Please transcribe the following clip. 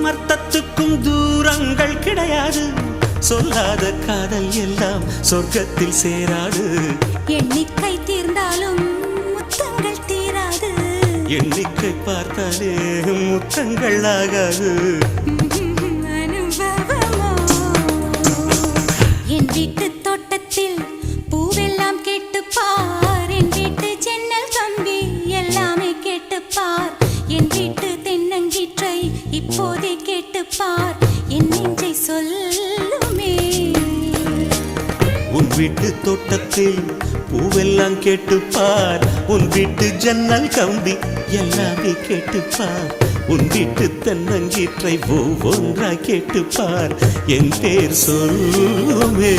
அமர்த்தத்துக்கும் தூரங்கள் கிடையாது. சொல்லாத காதல் எல்லாம் சொர்க்கத்தில் சேராது. எண்ணிக்கை தீர்ந்தாலும் முத்தங்கள் தீராது. எண்ணிக்கை பார்த்தாலே முத்தங்கள் ஆகாது. அனுபவமோ என் வீட்டு தோட்டத்தில் பூவெல்லாம் கேட்டுப்பார். என் வீட்டு ஜன்னல் கம்பி எல்லாமே கேட்டுப்பார். என் வீட்டு தென்னங்கீற்றை இப்போதே கேட்டுப்பார். என் நெஞ்சை சொல்லுமே. உன் வீட்டு தோட்டத்தில் பூவெல்லாம் கேட்டுப்பார். உன் வீட்டு ஜன்னல் கம்பி எல்லாமே கேட்டுப்பார். உன் வீட்டு தென்னங்கீற்றை ஒவ்வொன்றாய் கேட்டுப்பார். என் பேர் சொல்லுமே.